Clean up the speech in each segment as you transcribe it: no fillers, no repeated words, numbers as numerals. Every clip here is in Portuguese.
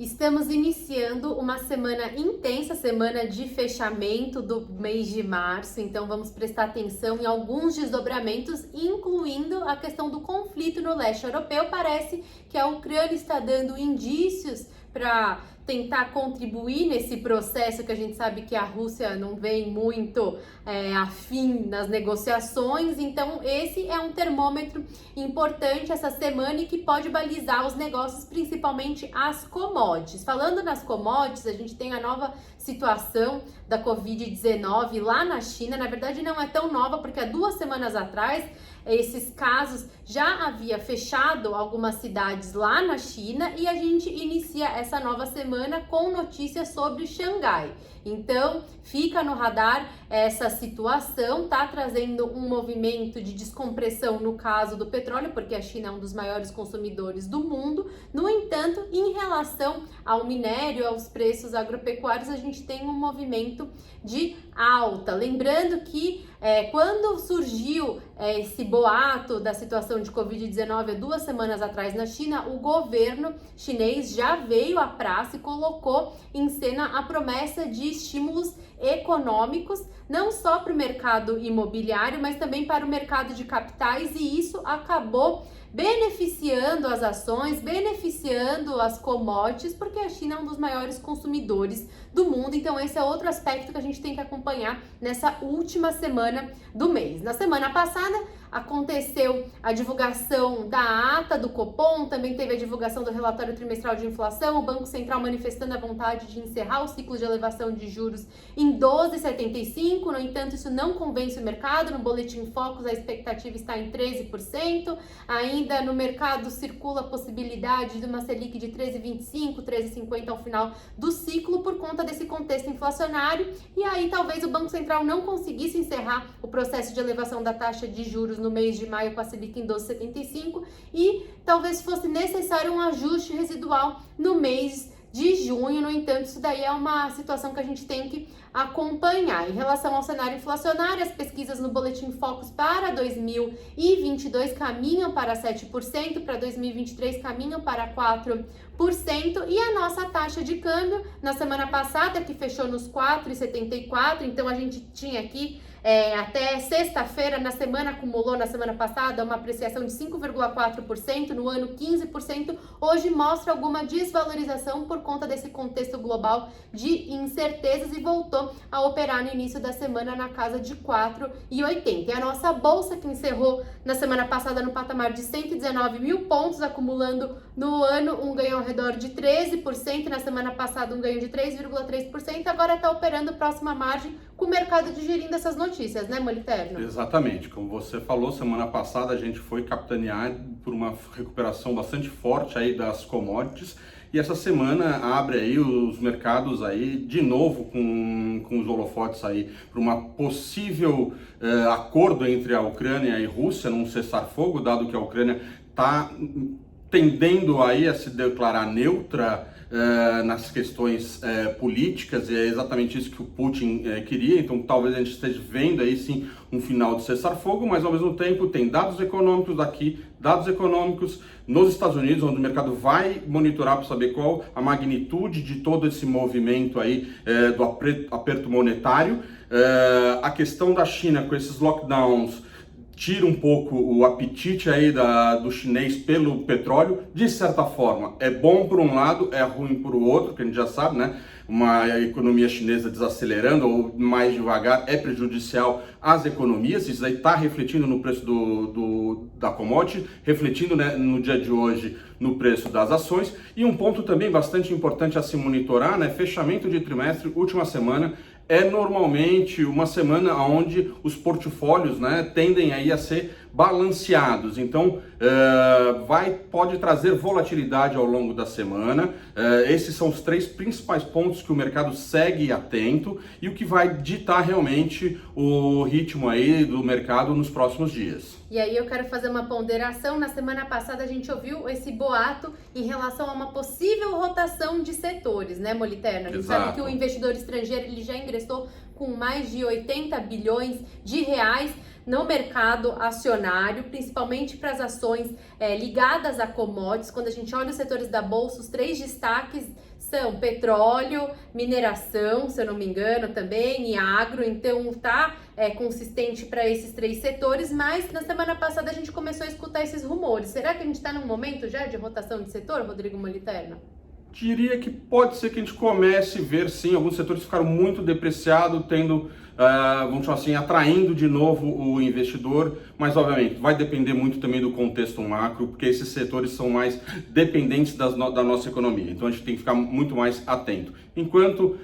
Estamos iniciando uma semana intensa, semana de fechamento do mês de março, então vamos prestar atenção em alguns desdobramentos, incluindo a questão do conflito no leste europeu. Parece que a Ucrânia está dando indícios para tentar contribuir nesse processo, que a gente sabe que a Rússia não vem muito afim nas negociações. Então esse é um termômetro importante essa semana e que pode balizar os negócios, principalmente as commodities. Falando nas commodities, a gente tem a nova situação da Covid-19 lá na China. Na verdade não é tão nova, porque há 2 semanas atrás esses casos já havia fechado algumas cidades lá na China e a gente inicia essa nova semana com notícias sobre Xangai. Então, fica no radar essa situação, tá trazendo um movimento de descompressão no caso do petróleo, porque a China é um dos maiores consumidores do mundo. No entanto, em relação ao minério, aos preços agropecuários, a gente tem um movimento de alta. Lembrando que quando surgiu esse boato da situação de Covid-19 há 2 semanas atrás na China, o governo chinês já veio à praça e colocou em cena a promessa de estímulos econômicos, não só para o mercado imobiliário, mas também para o mercado de capitais, e isso acabou beneficiando as ações, beneficiando as commodities, porque a China é um dos maiores consumidores do mundo. Então esse é outro aspecto que a gente tem que acompanhar nessa última semana do mês. Na semana passada aconteceu a divulgação da ata do Copom, também teve a divulgação do relatório trimestral de inflação, o Banco Central manifestando a vontade de encerrar o ciclo de elevação de juros em 12,75. No entanto, isso não convence o mercado. No Boletim Focus, a expectativa está em 13%. Ainda no mercado circula a possibilidade de uma Selic de 13,25, 13,50 ao final do ciclo, por conta desse contexto inflacionário. E aí talvez o Banco Central não conseguisse encerrar o processo de elevação da taxa de juros no mês de maio com a Selic em 12,75, e talvez fosse necessário um ajuste residual no mês de junho. No entanto, isso daí é uma situação que a gente tem que acompanhar. Em relação ao cenário inflacionário, as pesquisas no Boletim Focus para 2022 caminham para 7%, para 2023 caminham para 4%, e a nossa taxa de câmbio na semana passada, que fechou nos 4,74, então a gente tinha aqui até sexta-feira, na semana acumulou, na semana passada, uma apreciação de 5,4%, no ano 15%, hoje mostra alguma desvalorização por conta desse contexto global de incertezas e voltou a operar no início da semana na casa de 4,80. E a nossa bolsa, que encerrou na semana passada no patamar de 119 mil pontos, acumulando no ano um ganho ao redor de 13%, na semana passada um ganho de 3,3%, agora está operando próxima à margem, com o mercado digerindo essas notícias, né, Moliterno? Exatamente, como você falou, semana passada a gente foi capitaneado por uma recuperação bastante forte aí das commodities, e essa semana abre aí os mercados aí de novo com os holofotes aí para uma possível acordo entre a Ucrânia e Rússia num cessar-fogo, dado que a Ucrânia está tendendo aí a se declarar neutra nas questões políticas, e é exatamente isso que o Putin queria. Então talvez a gente esteja vendo aí sim um final de cessar-fogo, mas ao mesmo tempo tem dados econômicos daqui, dados econômicos nos Estados Unidos, onde o mercado vai monitorar para saber qual a magnitude de todo esse movimento aí do aperto monetário. A questão da China com esses lockdowns tira um pouco o apetite aí do chinês pelo petróleo. De certa forma, é bom por um lado, é ruim por outro, que a gente já sabe, né? Uma economia chinesa desacelerando ou mais devagar é prejudicial às economias. Isso aí está refletindo no preço da commodity, refletindo, né, no dia de hoje no preço das ações. E um ponto também bastante importante a se monitorar, né? Fechamento de trimestre, última semana, é normalmente uma semana onde os portfólios, né, tendem aí a ser balanceados. Então pode trazer volatilidade ao longo da semana. Esses são os 3 principais pontos que o mercado segue atento e o que vai ditar realmente o ritmo aí do mercado nos próximos dias. E aí eu quero fazer uma ponderação. Na semana passada a gente ouviu esse boato em relação a uma possível rotação de setores, né, Moliterno? A gente sabe que o investidor estrangeiro ele já ingressou com mais de 80 bilhões de reais no mercado acionário, principalmente para as ações ligadas a commodities. Quando a gente olha os setores da bolsa, os 3 destaques são petróleo, mineração, se eu não me engano também, e agro, então tá consistente para esses 3 setores, mas na semana passada a gente começou a escutar esses rumores. Será que a gente está num momento já de rotação de setor, Rodrigo Moliterno? Diria que pode ser que a gente comece a ver, sim, alguns setores ficaram muito depreciados, tendo, vamos chamar assim, atraindo de novo o investidor, mas obviamente vai depender muito também do contexto macro, porque esses setores são mais dependentes da nossa economia, então a gente tem que ficar muito mais atento. Enquanto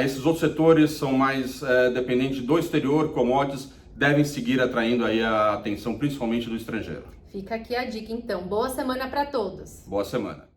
esses outros setores são mais dependentes do exterior, commodities, devem seguir atraindo aí a atenção, principalmente do estrangeiro. Fica aqui a dica então. Boa semana para todos. Boa semana.